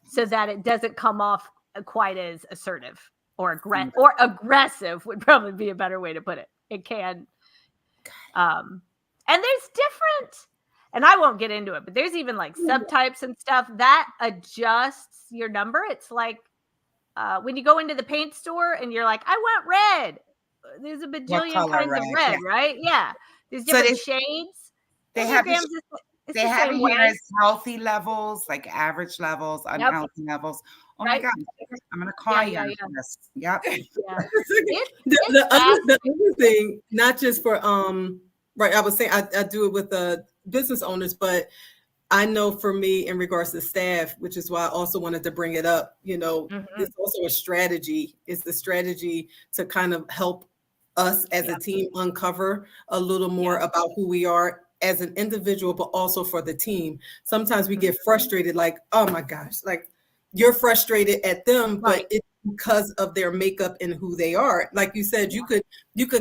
so that it doesn't come off quite as assertive or aggressive would probably be a better way to put it. It can. And there's different, and I won't get into it, but there's even like subtypes and stuff that adjusts your number. It's like, when you go into the paint store and you're like, I want red. There's a bajillion kinds of red, right? Yeah. There's different shades. They have it here as healthy levels, like average levels, unhealthy levels. Oh my God. I'm going to call you on this. Yep. Yeah. The other thing, not just for, right, I was saying I do it with business owners, but I know for me in regards to staff, which is why I also wanted to bring it up, it's also a strategy. It's the strategy to kind of help us as a team uncover a little more about who we are as an individual, but also for the team. Sometimes we get frustrated, like, oh my gosh, like you're frustrated at them, but it's because of their makeup and who they are. Like you said, you could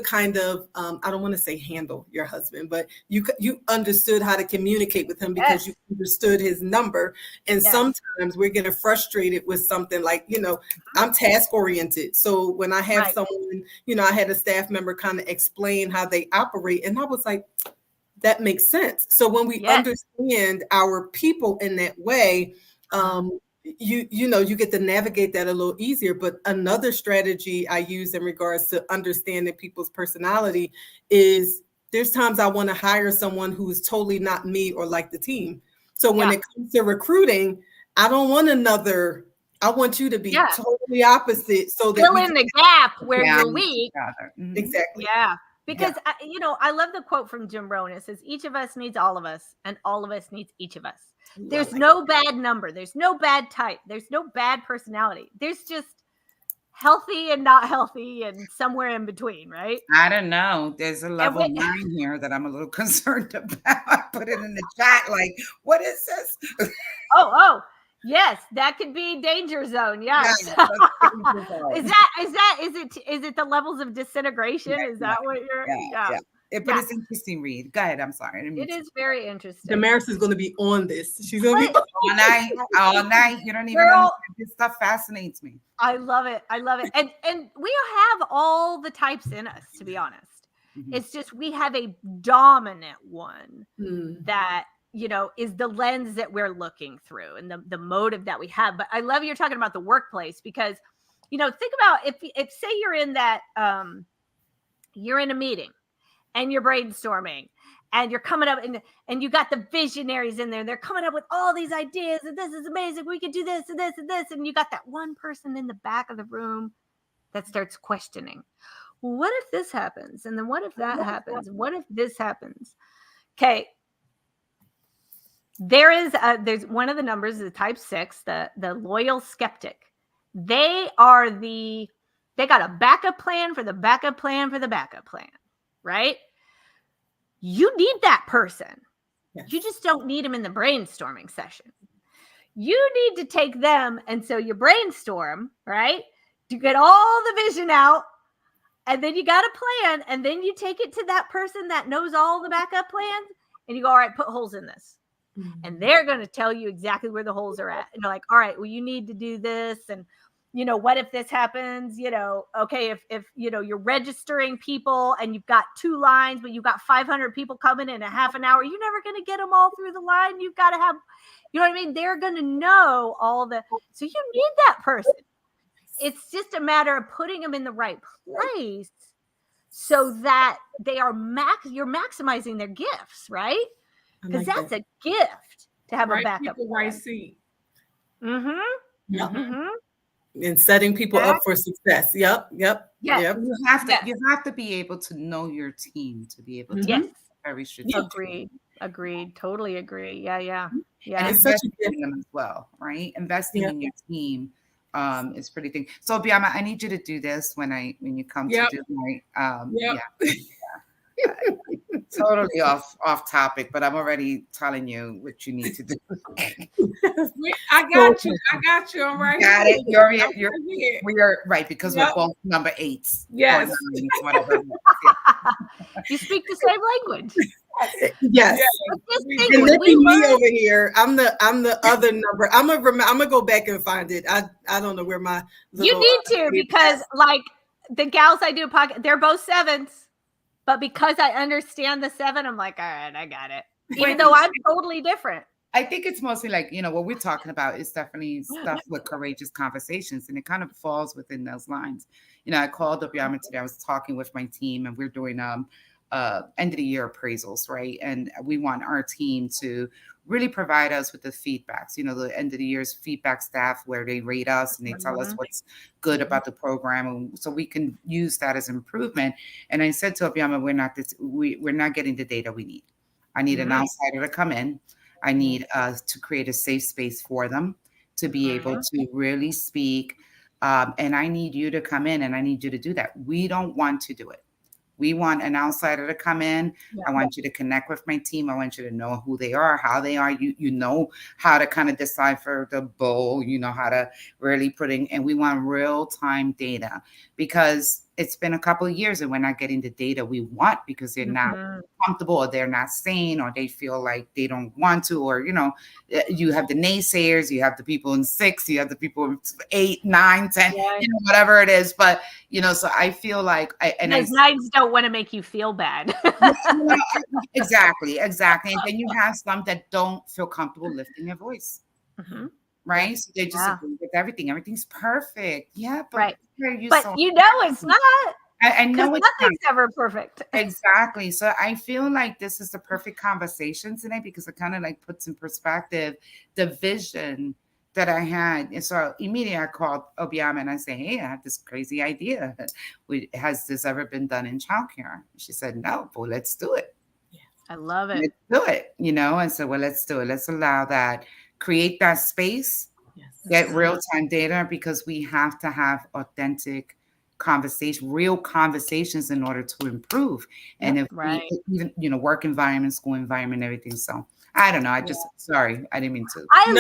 kind of, I don't want to say handle your husband, but you understood how to communicate with him because you understood his number. And sometimes we're getting frustrated with something like, I'm task oriented. So when I have someone, I had a staff member kind of explain how they operate, and I was like, that makes sense. So when we understand our people in that way, you get to navigate that a little easier. But another strategy I use in regards to understanding people's personality is there's times I want to hire someone who is totally not me or like the team. So when it comes to recruiting, I don't want I want you to be totally opposite. So that fill in the gap where you're weak. Exactly. Yeah. Because I love the quote from Jim Rohn. It says, "Each of us needs all of us, and all of us needs each of us." There's no bad number. There's no bad type. There's no bad personality. There's just healthy and not healthy, and somewhere in between, right? I don't know. There's a level 9 here that I'm a little concerned about. I put it in the chat. Like, what is this? Oh, yes, that could be danger zone. Yes. Is it the levels of disintegration? Is that what you're? Yeah. But it's interesting, Reed. Go ahead. I'm sorry. It is very interesting. Damaris is going to be on this. She's going to be all night. All night. You don't even know. This stuff fascinates me. I love it. And we have all the types in us, to be honest. Mm-hmm. It's just we have a dominant one that, is the lens that we're looking through and the motive that we have. But I love you're talking about the workplace because, think about if say you're in that, you're in a meeting and you're brainstorming and you're coming up and you got the visionaries in there. They're coming up with all these ideas and this is amazing. We could do this and this and this. And you got that one person in the back of the room that starts questioning. Well, what if this happens? And then what if that happens? What if this happens? Okay. There's one of the numbers, the type 6, the loyal skeptic. They got a backup plan for the backup plan for the backup plan, right? You need that person. Yes. You just don't need them in the brainstorming session. You need to take them. And so you brainstorm, right? You get all the vision out and then you got a plan and then you take it to that person that knows all the backup plans and you go, all right, put holes in this. Mm-hmm. And they're going to tell you exactly where the holes are at. And you're like, all right, well, you need to do this. And, what if this happens? Okay, if you're registering people and you've got 2 lines, but you've got 500 people coming in a half an hour, you're never going to get them all through the line. You've got to have, They're going to know all so you need that person. It's just a matter of putting them in the right place so that they are you're maximizing their gifts, right? Because that's a gift to have a backup. Right seat. Mm-hmm. Yep. Mm-hmm. And setting people up for success. Yep. Yes. Yep. You have to be able to know your team to be able to. Yes. Very strategic. Agreed. Totally agree. Yeah. And investing in them as well, right? Investing in your team is pretty thing. So Biama, I need you to do this when you come to do my totally off topic, but I'm already telling you what you need to do. I got you. I'm right. Got it. We are right because we're both number 8s. Yes. Whatever. You speak the same language. Yes. And me over here. I'm the other number. I'm gonna go back and find it. I don't know where my you need to because like the gals I do podcast, they're both 7s. But because I understand the 7, I'm like, all right, I got it. Even though I'm totally different. I think it's mostly like, what we're talking about is definitely stuff with courageous conversations. And it kind of falls within those lines. I called up Yama today. I was talking with my team and we're doing end of the year appraisals, right? And we want our team to really provide us with the feedbacks, the end of the year's feedback staff where they rate us and they tell us what's good about the program. And so we can use that as improvement. And I said to Abiyama, we're not getting the data we need. I need an outsider to come in. I need to create a safe space for them to be able to really speak. And I need you to come in and I need you to do that. We don't want to do it. We want an outsider to come in. Yeah. I want you to connect with my team. I want you to know who they are, how they are. You know how to kind of decipher the bowl. You know how to really put in. And we want real-time data because it's been a couple of years and we're not getting the data we want because they're not comfortable or they're not sane or they feel like they don't want to or, you have the naysayers, you have the people in 6, you have the people in 8, 9, 10, whatever it is. But, so I feel like those 9s don't want to make you feel bad. Exactly. And then you have some that don't feel comfortable lifting their voice. Mm-hmm. Right? So they just agree with everything. Everything's perfect. Yeah. But right. It's not. I know it's nothing's ever perfect. Exactly. So I feel like this is the perfect conversation today because it kind of like puts in perspective the vision that I had. And so immediately I called Obiama and I said, hey, I have this crazy idea. Has this ever been done in childcare? She said, no, well, let's do it. I love it. Let's do it. And so, well, let's do it. Let's allow that, create that space, get real time data, because we have to have authentic conversation, real conversations in order to improve. And if Right. we, even, work environment, school environment, everything. So I don't know. Sorry, I didn't mean to. I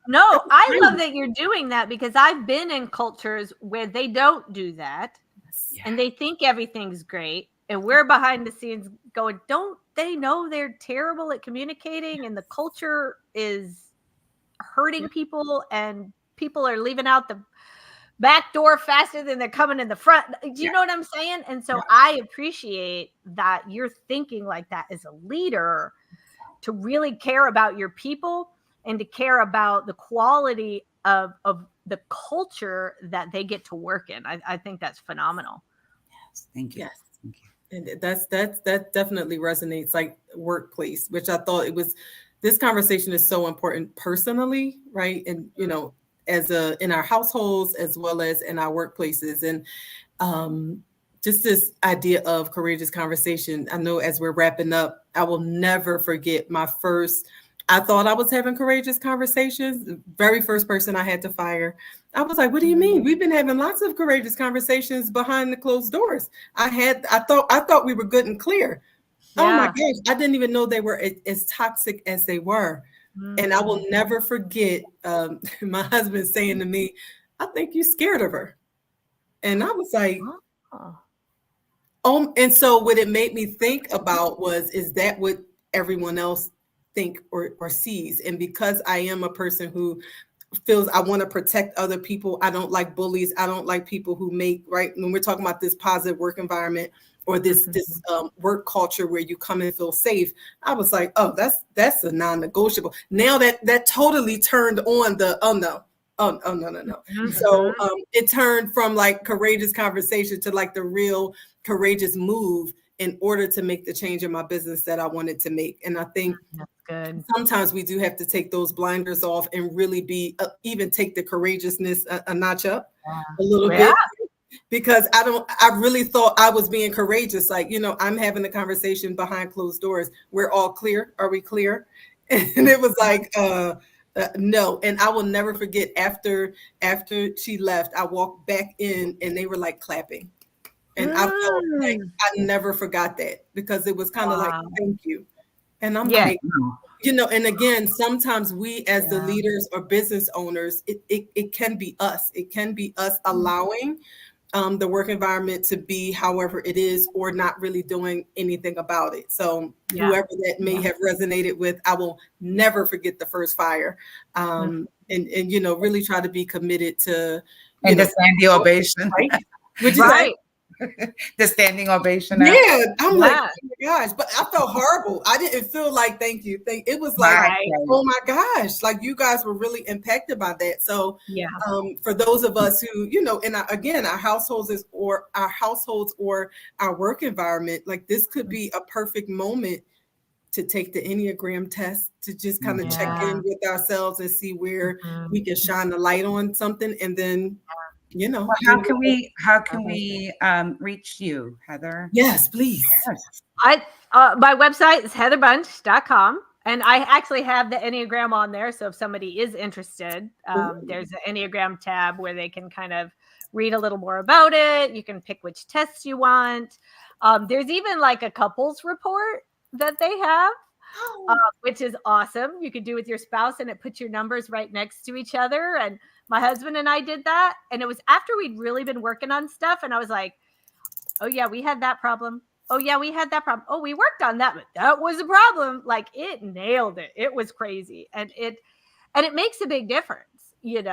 No. love that you're doing that, because I've been in cultures where they don't do that and they think everything's great. And we're behind the scenes going, don't they know they're terrible at communicating and the culture is hurting people and people are leaving out the back door faster than they're coming in the front. Do you know what I'm saying? And so I appreciate that you're thinking like that as a leader, to really care about your people and to care about the quality of the culture that they get to work in. I think that's phenomenal. Yes, thank you. Yes. And that definitely resonates, like workplace, which I thought this conversation is so important personally, right? And in our households as well as in our workplaces, and just this idea of courageous conversation. I know as we're wrapping up, I will never forget I thought I was having courageous conversations. The very first person I had to fire, I was like, what do you mean? We've been having lots of courageous conversations behind the closed doors. I thought we were good and clear. Yeah. Oh my gosh, I didn't even know they were as toxic as they were. And I will never forget my husband saying to me, I think you're scared of her. And I was like, and so what it made me think about is that what everyone else think or sees? And because I am a person who feels I want to protect other people, I don't like bullies. I don't like people who right when we're talking about this positive work environment or this work culture where you come and feel safe. I was like, oh, that's a non-negotiable. Now that totally turned on the no. Oh no. So it turned from like courageous conversation to like the real courageous move in order to make the change in my business that I wanted to make. And I think that's good. Sometimes we do have to take those blinders off and really even take the courageousness a notch up a little bit. Because I really thought I was being courageous. Like, I'm having a conversation behind closed doors. We're all clear. Are we clear? And it was like, no. And I will never forget after she left, I walked back in and they were like clapping. And I felt like I never forgot that, because it was kind of like, thank you. And I'm like, and again, sometimes we as the leaders or business owners, it can be us. It can be us allowing the work environment to be however it is, or not really doing anything about it. So whoever that may have resonated with, I will never forget the first fire. And really try to be committed to the standing ovation. Right? Would you say? The standing ovation. Yeah, I'm like, oh my gosh, but I felt horrible. I didn't feel like thank you. It was like, oh my gosh, like you guys were really impacted by that. So for those of us who, in our households or our work environment, like this could be a perfect moment to take the Enneagram test, to just kind of check in with ourselves and see where we can shine the light on something, and then well, how can we reach you, Heather? Yes, please. My website is heatherbunch.com, and I actually have the Enneagram on there. So if somebody is interested, there's an Enneagram tab where they can kind of read a little more about it. You can pick which tests you want. There's even like a couples report that they have, which is awesome. You could do with your spouse, and it puts your numbers right next to each other. And my husband and I did that. And it was after we'd really been working on stuff. And I was like, oh yeah, we had that problem. Oh yeah, we had that problem. Oh, we worked on that, but that was a problem. Like it nailed it. It was crazy. And it makes a big difference, There's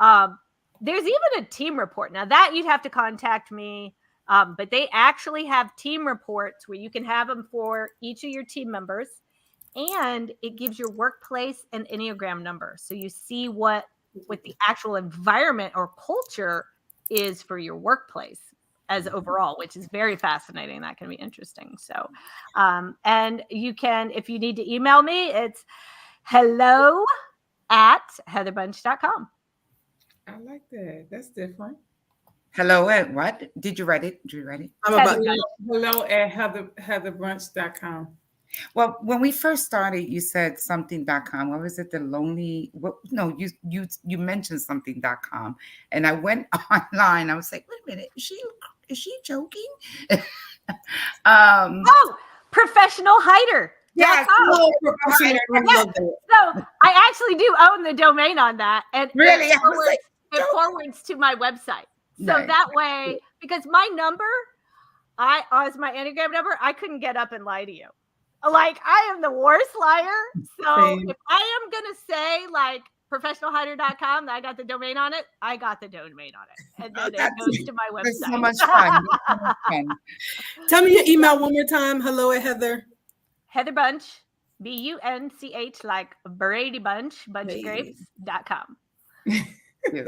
even a team report. Now that you'd have to contact me. But they actually have team reports where you can have them for each of your team members, and it gives your workplace an Enneagram number. So you see what the actual environment or culture is for your workplace as overall, which is very fascinating. That can be interesting. So, and you can, if you need to email me, it's hello at heatherbunch.com. I like that. That's different. Hello at what? Did you write it? Did you write it? I'm about Hello at heatherbrunch.com. Well, when we first started, you said something.com. What was it? The lonely what no, you mentioned something.com. And I went online. I was like, wait a minute, is she joking? Professional hider. Yes, Oh, professional. I love that. So I actually do own the domain on that, and really? I was like, it forwards to my website. So Nice. that way, because my number, as my Enneagram number, I couldn't get up and lie to you. Like, I am the worst liar. So Same. if I am gonna say like professionalhider.com, that I got the domain on it, I got the domain on it, and then it goes to my It's website. so much fun. It's so much fun. Tell me your email one more time. Hello at Heather. Heather Bunch, BUNCH, like Brady Bunch, bunchgrapes.com. Yeah.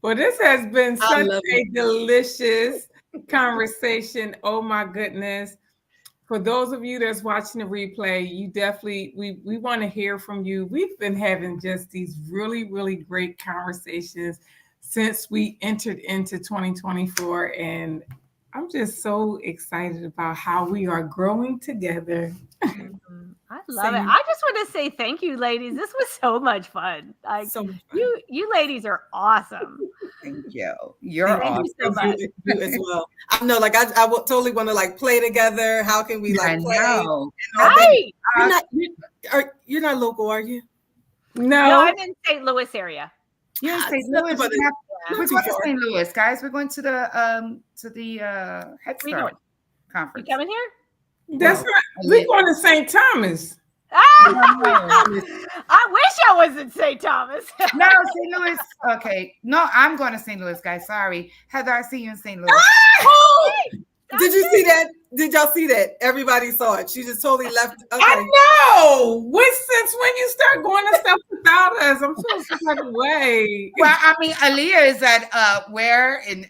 Well, this has been I such love a delicious conversation. Oh my goodness. For those of you that's watching the replay, you definitely, we want to hear from you. We've been having just these really, really great conversations since we entered into 2024. And I'm just so excited about how we are growing together. I love it. I just want to say thank you, ladies. This was so much fun. Like, So much fun. you ladies are awesome. Thank you. You're Thank awesome. you so much. You as well. I know, like I would totally want to like play together. How can we like I play? know. Right. You're not local, are you? No, I'm in St. Louis area. You're in Ah, St. it's nothing Louis. but We're not too going to far. St. Louis, guys. We're going to the Head We Start You conference. coming here? That's No. right. We're going to St. Thomas. I wish I was in St. Thomas. No, St. Louis. Okay. No, I'm going to St. Louis, guys. Sorry. Heather, I see you in St. Louis. Did you see that? Did y'all see that? Everybody saw it. She just totally left. Okay. I know. Since when you start going to stuff without us? I'm so fucking way. Well, I mean, Aaliyah is at where in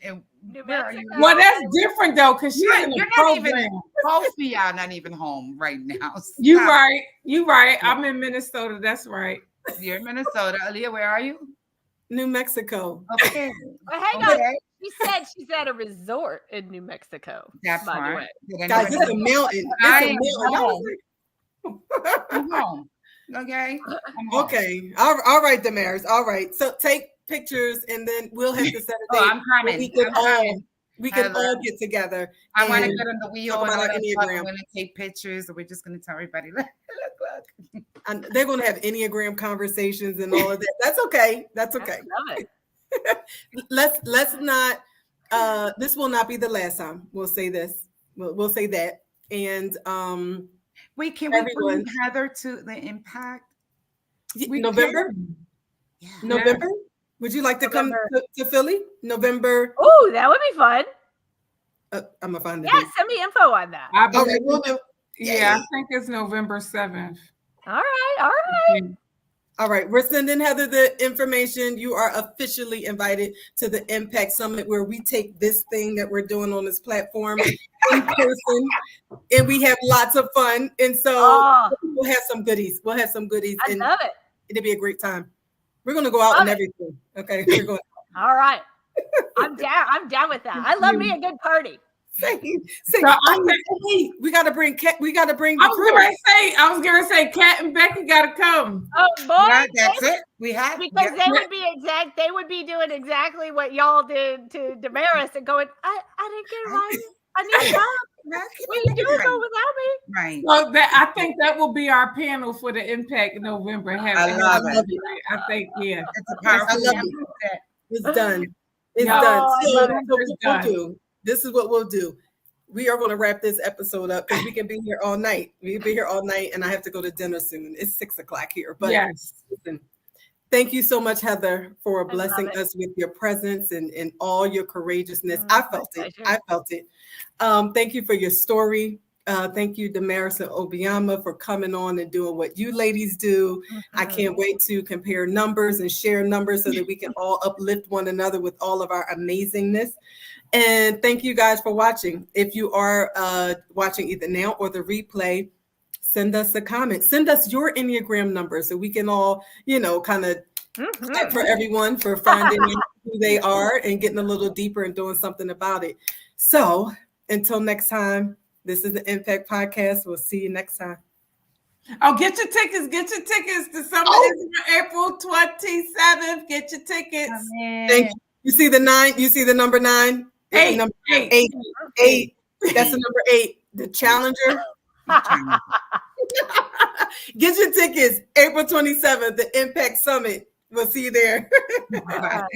New where are you? Mexico. Well, that's different though, because she's in You're the not program. even both of y'all are not even home right now. You Stop. right. You right. I'm in Minnesota. That's right. You're in Minnesota. Aaliyah, where are you? New Mexico. Okay. Well, hang on. Okay. She said she's at a resort in New Mexico. That by the part. way. Did Guys, anybody- it's a mountain. I It's a am mountain. I was home. like, I'm home. Okay. I'm home. okay. All right, Damaris. All right. So take pictures and then we'll have to set a Oh, date. I'm coming. We can I'm coming. all Heather. get together. I want to and get on the wheel talk and about all our that stuff. Enneagram. I'm going to take pictures, and we're just going to tell everybody, look. And they're going to have Enneagram conversations and all of that. That's okay. That's okay. I love it. Let's not. This will not be the last time. We'll say this. We'll say that. And Wait, can we Everyone. bring Heather to the impact? November. Yeah. November. Would you like to November. come to Philly? November. Oh, that would be fun. I'm gonna find the Yeah, date. send me info on that. I All believe right, we'll do. Yeah, I think it's November 7th. All right. All right, we're sending Heather the information. You are officially invited to the Impact Summit, where we take this thing that we're doing on this platform in person, and we have lots of fun. And so Oh, we'll have some goodies. We'll have some goodies, I and love it. it'll be a great time. We're gonna go out and everything. Okay, we're going. All right. I'm down. I'm down with that. I love me a good party. Say, So I'm hey, we gotta bring Kat. We gotta bring the I was crew. gonna say, Kat and Becky gotta come. Oh boy, Yeah, that's it. We have because they would be doing exactly what y'all did to Damaris and going, I didn't get invited. I need help. What are you doing though without me? Right. So I think that will be our panel for the Impact in November. I love it. I think, yeah. It's a powerful I love message that- It's done. It's Yeah. done. Oh, I So, love it. so It's what we'll done. do. This is what we'll do. We are going to wrap this episode up because we can be here all night. We can be here all night, and I have to go to dinner soon. It's 6:00 here. But Yes. listen, thank you so much, Heather, for love blessing it. us with your presence and all your courageousness. Mm, I my felt it. pleasure. I felt it. Thank you for your story. Thank you, Damaris and Obiama, for coming on and doing what you ladies do. I can't wait to compare numbers and share numbers so that we can all uplift one another with all of our amazingness. And thank you guys for watching. If you are watching either now or the replay, send us a comment. Send us your Enneagram number so we can all, kind of clap for everyone for finding who they are and getting a little deeper and doing something about it. So until next time, this is the Impact Podcast. We'll see you next time. Oh, get your tickets. Get your tickets. The summit is on April 27th. Get your tickets. Thank you. You see the 9? You see the number 9? Eight. Number 8. That's the number 8. The Challenger. Get your tickets. April 27th, the Impact Summit. We'll see you there. Bye.